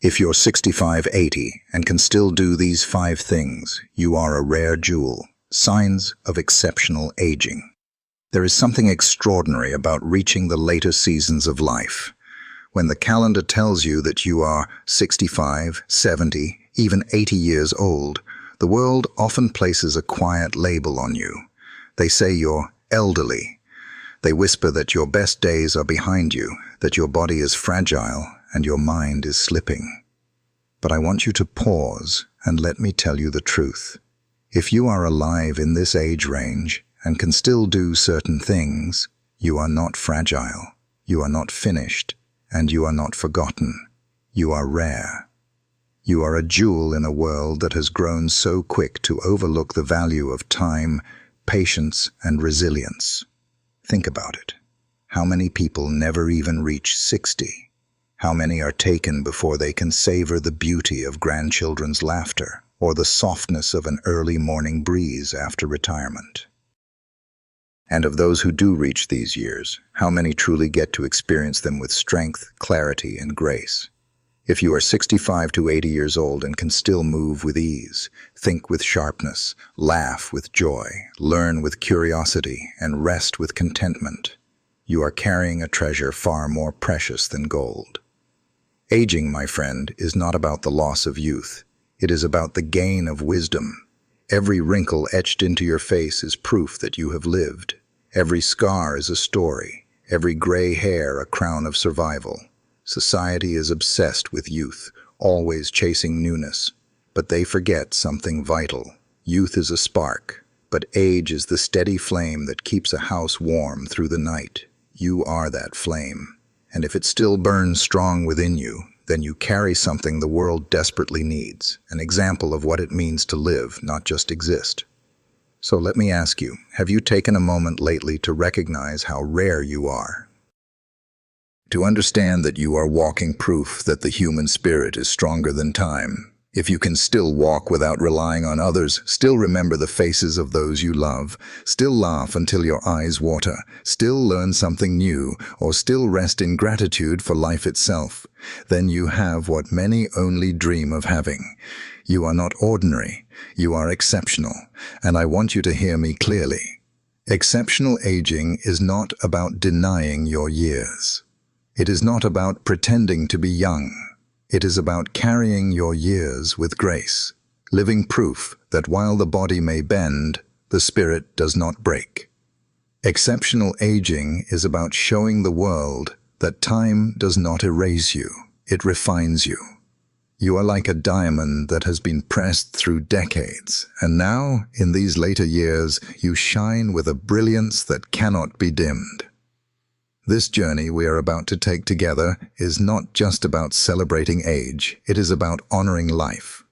If you're 65, 80 and can still do these 5 things, you are a rare jewel. Signs of exceptional aging. There is something extraordinary about reaching the later seasons of life. When the calendar tells you that you are 65, 70, even 80 years old, the world often places a quiet label on you. They say you're elderly. They whisper that your best days are behind you, that your body is fragile and your mind is slipping. But I want you to pause and let me tell you the truth. If you are alive in this age range and can still do certain things, you are not fragile, you are not finished, and you are not forgotten. You are rare. You are a jewel in a world that has grown so quick to overlook the value of time, patience, and resilience. Think about it. How many people never even reach 60? How many are taken before they can savor the beauty of grandchildren's laughter or the softness of an early morning breeze after retirement? And of those who do reach these years, how many truly get to experience them with strength, clarity, and grace? If you are 65 to 80 years old and can still move with ease, think with sharpness, laugh with joy, learn with curiosity, and rest with contentment, you are carrying a treasure far more precious than gold. Aging, my friend, is not about the loss of youth. It is about the gain of wisdom. Every wrinkle etched into your face is proof that you have lived. Every scar is a story. Every gray hair a crown of survival. Society is obsessed with youth, always chasing newness. But they forget something vital. Youth is a spark, but age is the steady flame that keeps a house warm through the night. You are that flame. And if it still burns strong within you, then you carry something the world desperately needs, an example of what it means to live, not just exist. So let me ask you, have you taken a moment lately to recognize how rare you are? To understand that you are walking proof that the human spirit is stronger than time. If you can still walk without relying on others, still remember the faces of those you love, still laugh until your eyes water, still learn something new, or still rest in gratitude for life itself, then you have what many only dream of having. You are not ordinary, you are exceptional, and I want you to hear me clearly. Exceptional aging is not about denying your years. It is not about pretending to be young. It is about carrying your years with grace, living proof that while the body may bend, the spirit does not break. Exceptional aging is about showing the world that time does not erase you, it refines you. You are like a diamond that has been pressed through decades, and now, in these later years, you shine with a brilliance that cannot be dimmed. This journey we are about to take together is not just about celebrating age, it is about honoring life.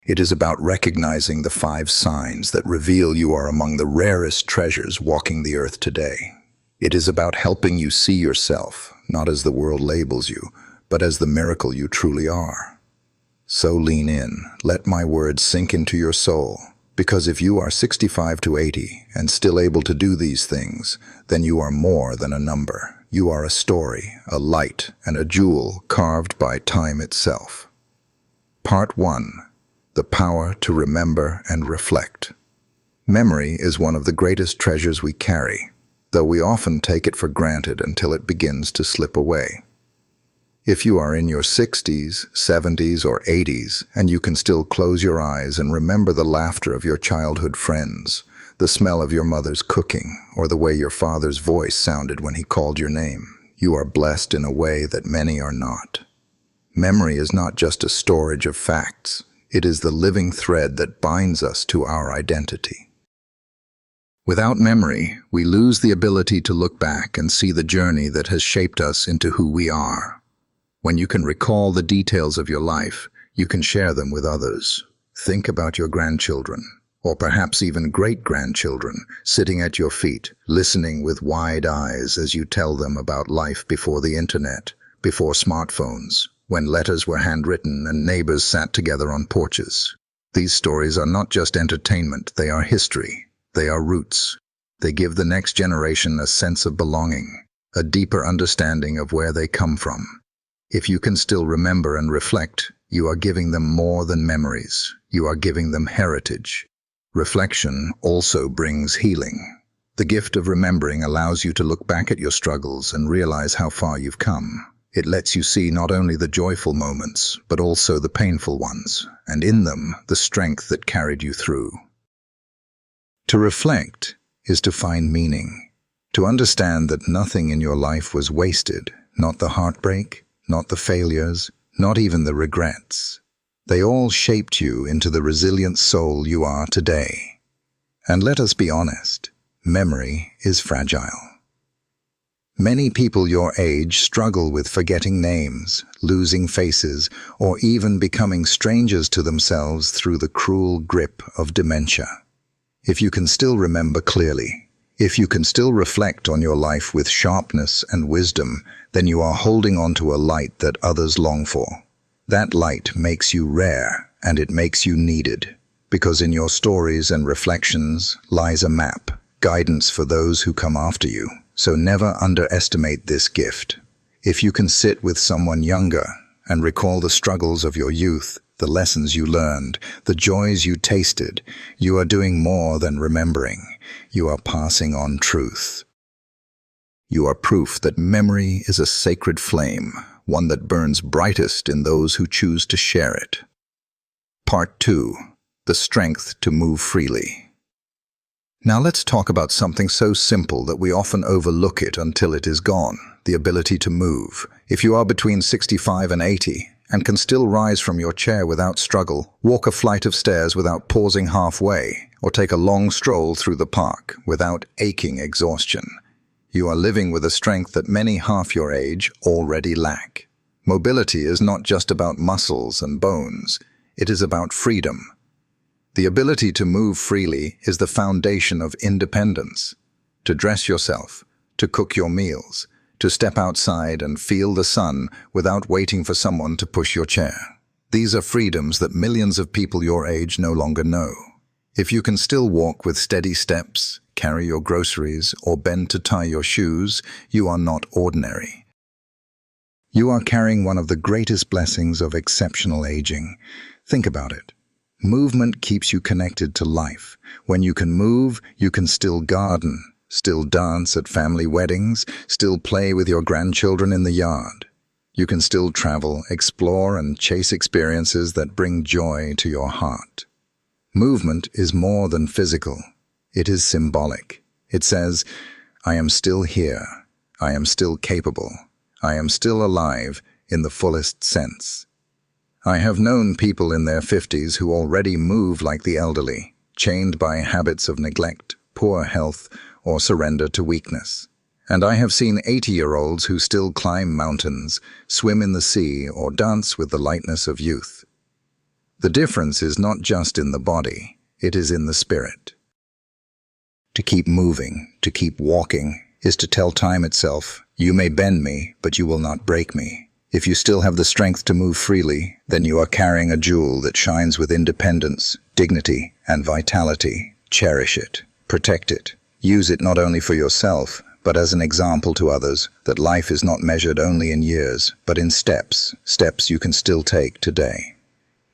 It is about recognizing the 5 signs that reveal you are among the rarest treasures walking the earth today. It is about helping you see yourself, not as the world labels you, but as the miracle you truly are. So lean in, let my words sink into your soul. Because if you are 65 to 80 and still able to do these things, then you are more than a number. You are a story, a light, and a jewel carved by time itself. Part 1. The power to remember and reflect. Memory is one of the greatest treasures we carry, though we often take it for granted until it begins to slip away. If you are in your 60s, 70s, or 80s, and you can still close your eyes and remember the laughter of your childhood friends, the smell of your mother's cooking, or the way your father's voice sounded when he called your name, you are blessed in a way that many are not. Memory is not just a storage of facts, it is the living thread that binds us to our identity. Without memory, we lose the ability to look back and see the journey that has shaped us into who we are. When you can recall the details of your life, you can share them with others. Think about your grandchildren, or perhaps even great-grandchildren, sitting at your feet, listening with wide eyes as you tell them about life before the internet, before smartphones, when letters were handwritten and neighbors sat together on porches. These stories are not just entertainment, they are history. They are roots. They give the next generation a sense of belonging, a deeper understanding of where they come from. If you can still remember and reflect, you are giving them more than memories. You are giving them heritage. Reflection also brings healing. The gift of remembering allows you to look back at your struggles and realize how far you've come. It lets you see not only the joyful moments, but also the painful ones, and in them, the strength that carried you through. To reflect is to find meaning, to understand that nothing in your life was wasted, not the heartbreak, not the failures, not even the regrets. They all shaped you into the resilient soul you are today. And let us be honest, memory is fragile. Many people your age struggle with forgetting names, losing faces, or even becoming strangers to themselves through the cruel grip of dementia. If you can still remember clearly, if you can still reflect on your life with sharpness and wisdom, then you are holding on to a light that others long for. That light makes you rare, and it makes you needed, because in your stories and reflections lies a map, guidance for those who come after you. So never underestimate this gift. If you can sit with someone younger and recall the struggles of your youth, the lessons you learned, the joys you tasted, you are doing more than remembering. You are passing on truth. You are proof that memory is a sacred flame, one that burns brightest in those who choose to share it. Part 2. The strength to move freely. Now let's talk about something so simple that we often overlook it until it is gone, the ability to move. If you are between 65 and 80 and can still rise from your chair without struggle, walk a flight of stairs without pausing halfway, or take a long stroll through the park without aching exhaustion, you are living with a strength that many half your age already lack. Mobility is not just about muscles and bones, it is about freedom. The ability to move freely is the foundation of independence. To dress yourself, to cook your meals, to step outside and feel the sun without waiting for someone to push your chair. These are freedoms that millions of people your age no longer know. If you can still walk with steady steps, carry your groceries, or bend to tie your shoes, you are not ordinary. You are carrying one of the greatest blessings of exceptional aging. Think about it. Movement keeps you connected to life. When you can move, you can still garden, still dance at family weddings, still play with your grandchildren in the yard. You can still travel, explore, and chase experiences that bring joy to your heart. Movement is more than physical. It is symbolic. It says, I am still here. I am still capable. I am still alive in the fullest sense. I have known people in their 50s who already move like the elderly, chained by habits of neglect, poor health, or surrender to weakness. And I have seen 80-year-olds who still climb mountains, swim in the sea, or dance with the lightness of youth. The difference is not just in the body, it is in the spirit. To keep moving, to keep walking, is to tell time itself, you may bend me, but you will not break me. If you still have the strength to move freely, then you are carrying a jewel that shines with independence, dignity, and vitality. Cherish it, protect it, use it not only for yourself, but as an example to others that life is not measured only in years, but in steps you can still take today.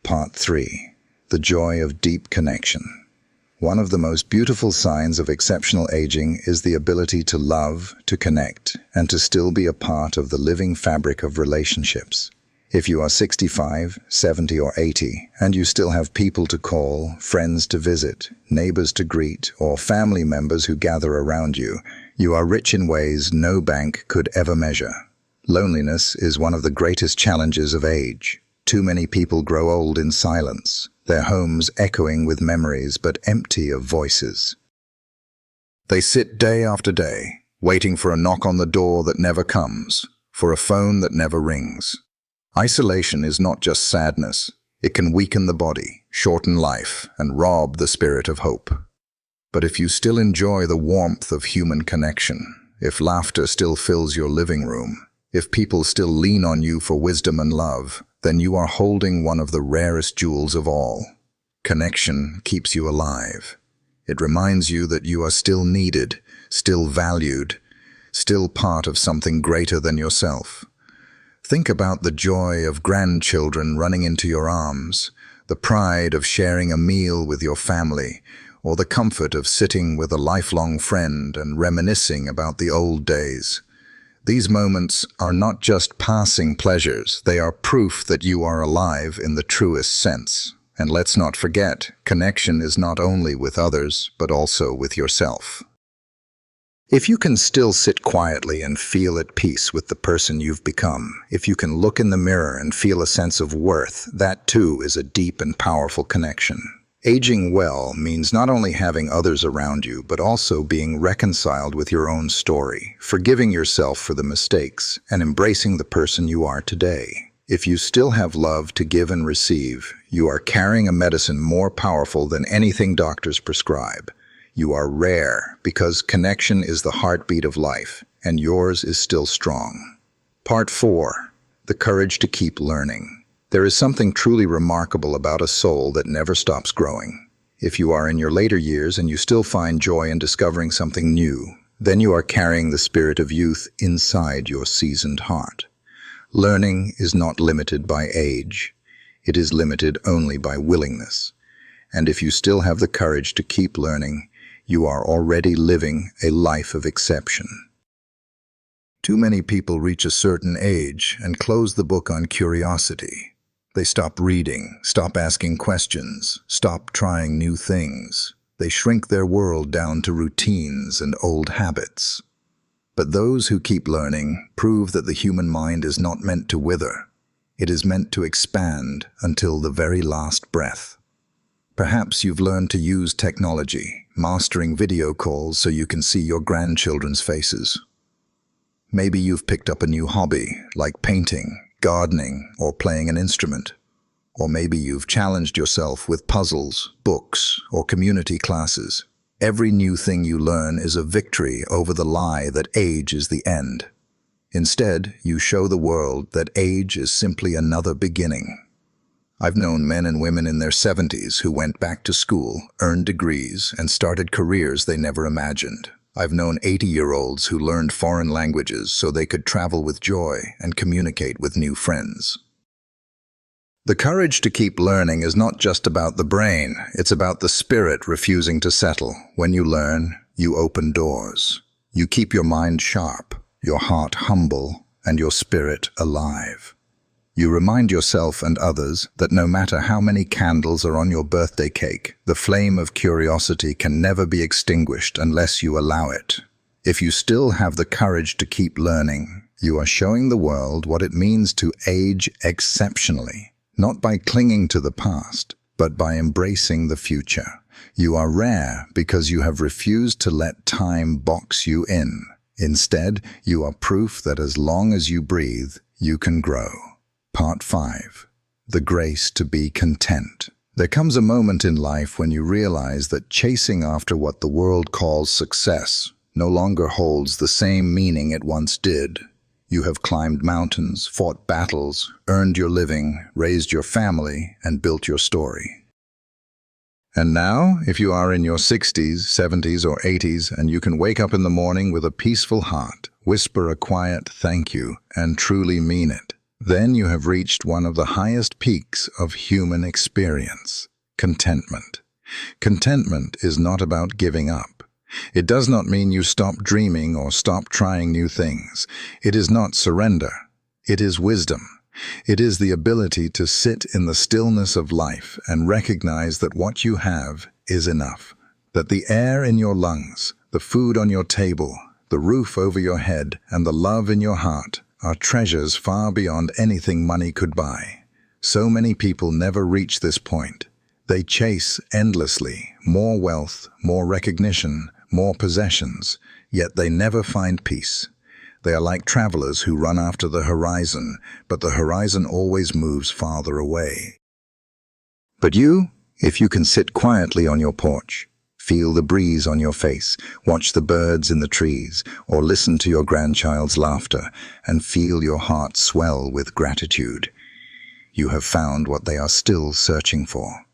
Part 3. The joy of deep connection. One of the most beautiful signs of exceptional aging is the ability to love, to connect, and to still be a part of the living fabric of relationships. If you are 65, 70, or 80, and you still have people to call, friends to visit, neighbors to greet, or family members who gather around you, you are rich in ways no bank could ever measure. Loneliness is one of the greatest challenges of age. Too many people grow old in silence, their homes echoing with memories but empty of voices. They sit day after day, waiting for a knock on the door that never comes, for a phone that never rings. Isolation is not just sadness. It can weaken the body, shorten life, and rob the spirit of hope. But if you still enjoy the warmth of human connection, if laughter still fills your living room, if people still lean on you for wisdom and love, then you are holding one of the rarest jewels of all. Connection keeps you alive. It reminds you that you are still needed, still valued, still part of something greater than yourself. Think about the joy of grandchildren running into your arms, the pride of sharing a meal with your family, or the comfort of sitting with a lifelong friend and reminiscing about the old days. These moments are not just passing pleasures, they are proof that you are alive in the truest sense. And let's not forget, connection is not only with others, but also with yourself. If you can still sit quietly and feel at peace with the person you've become, if you can look in the mirror and feel a sense of worth, that too is a deep and powerful connection. Aging well means not only having others around you, but also being reconciled with your own story, forgiving yourself for the mistakes, and embracing the person you are today. If you still have love to give and receive, you are carrying a medicine more powerful than anything doctors prescribe. You are rare because connection is the heartbeat of life, and yours is still strong. Part 4. The courage to keep learning. There is something truly remarkable about a soul that never stops growing. If you are in your later years and you still find joy in discovering something new, then you are carrying the spirit of youth inside your seasoned heart. Learning is not limited by age. It is limited only by willingness. And if you still have the courage to keep learning, you are already living a life of exception. Too many people reach a certain age and close the book on curiosity. They stop reading, stop asking questions, stop trying new things. They shrink their world down to routines and old habits. But those who keep learning prove that the human mind is not meant to wither. It is meant to expand until the very last breath. Perhaps you've learned to use technology, mastering video calls so you can see your grandchildren's faces. Maybe you've picked up a new hobby, like painting, gardening, or playing an instrument. Or maybe you've challenged yourself with puzzles, books, or community classes. Every new thing you learn is a victory over the lie that age is the end. Instead, you show the world that age is simply another beginning. I've known men and women in their 70s who went back to school, earned degrees, and started careers they never imagined. I've known 80-year-olds who learned foreign languages so they could travel with joy and communicate with new friends. The courage to keep learning is not just about the brain, it's about the spirit refusing to settle. When you learn, you open doors. You keep your mind sharp, your heart humble, and your spirit alive. You remind yourself and others that no matter how many candles are on your birthday cake, the flame of curiosity can never be extinguished unless you allow it. If you still have the courage to keep learning, you are showing the world what it means to age exceptionally, not by clinging to the past, but by embracing the future. You are rare because you have refused to let time box you in. Instead, you are proof that as long as you breathe, you can grow. Part 5. The grace to be content. There comes a moment in life when you realize that chasing after what the world calls success no longer holds the same meaning it once did. You have climbed mountains, fought battles, earned your living, raised your family, and built your story. And now, if you are in your 60s, 70s, or 80s, and you can wake up in the morning with a peaceful heart, whisper a quiet thank you, and truly mean it, then you have reached one of the highest peaks of human experience: contentment. Contentment is not about giving up. It does not mean you stop dreaming or stop trying new things. It is not surrender. It is wisdom. It is the ability to sit in the stillness of life and recognize that what you have is enough, that the air in your lungs, the food on your table, the roof over your head, and the love in your heart are treasures far beyond anything money could buy. So many people never reach this point. They chase endlessly, more wealth, more recognition, more possessions, yet they never find peace. They are like travelers who run after the horizon, but the horizon always moves farther away. But you, if you can sit quietly on your porch, feel the breeze on your face, watch the birds in the trees, or listen to your grandchild's laughter, and feel your heart swell with gratitude, you have found what they are still searching for.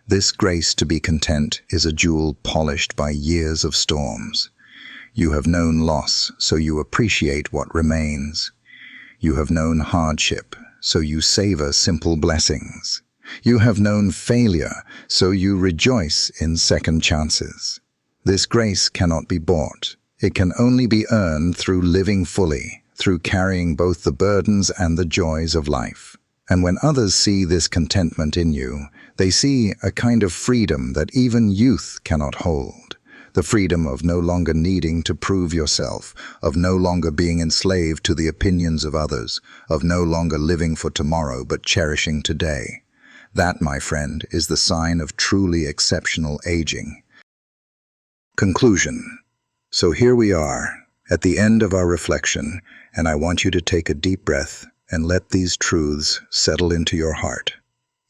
This grace to be content is a jewel polished by years of storms. You have known loss, so you appreciate what remains. You have known hardship, so you savor simple blessings. You have known failure, so you rejoice in second chances. This grace cannot be bought. It can only be earned through living fully, through carrying both the burdens and the joys of life. And when others see this contentment in you, they see a kind of freedom that even youth cannot hold. The freedom of no longer needing to prove yourself, of no longer being enslaved to the opinions of others, of no longer living for tomorrow but cherishing today. That, my friend, is the sign of truly exceptional aging. Conclusion. So here we are, at the end of our reflection, and I want you to take a deep breath and let these truths settle into your heart.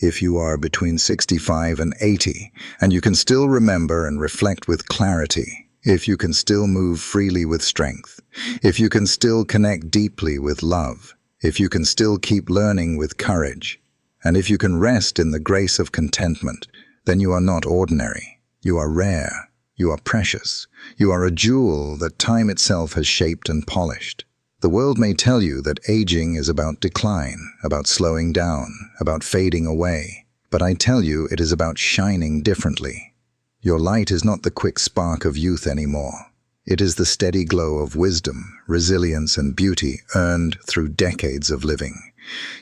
If you are between 65 and 80, and you can still remember and reflect with clarity, if you can still move freely with strength, if you can still connect deeply with love, if you can still keep learning with courage, and if you can rest in the grace of contentment, then you are not ordinary. You are rare. You are precious. You are a jewel that time itself has shaped and polished. The world may tell you that aging is about decline, about slowing down, about fading away. But I tell you it is about shining differently. Your light is not the quick spark of youth anymore. It is the steady glow of wisdom, resilience, and beauty earned through decades of living.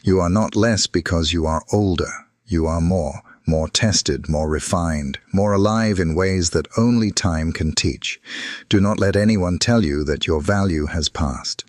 You are not less because you are older. You are more tested, more refined, more alive in ways that only time can teach. Do not let anyone tell you that your value has passed.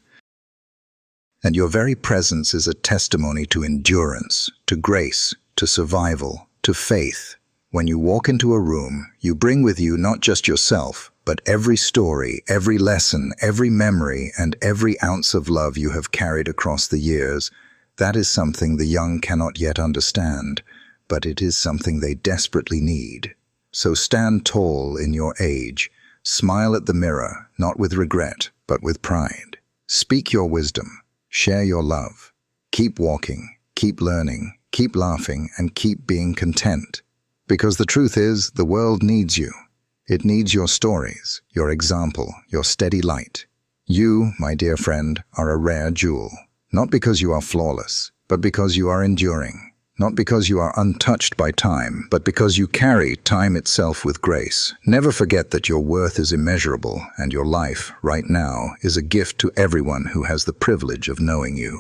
And your very presence is a testimony to endurance, to grace, to survival, to faith. When you walk into a room, you bring with you not just yourself, but every story, every lesson, every memory, and every ounce of love you have carried across the years. That is something the young cannot yet understand, but it is something they desperately need. So stand tall in your age. Smile at the mirror, not with regret, but with pride. Speak your wisdom. Share your love. Keep walking, keep learning, keep laughing, and keep being content. Because the truth is, the world needs you. It needs your stories, your example, your steady light. You, my dear friend, are a rare jewel. Not because you are flawless, but because you are enduring. Not because you are untouched by time, but because you carry time itself with grace. Never forget that your worth is immeasurable, and your life, right now, is a gift to everyone who has the privilege of knowing you.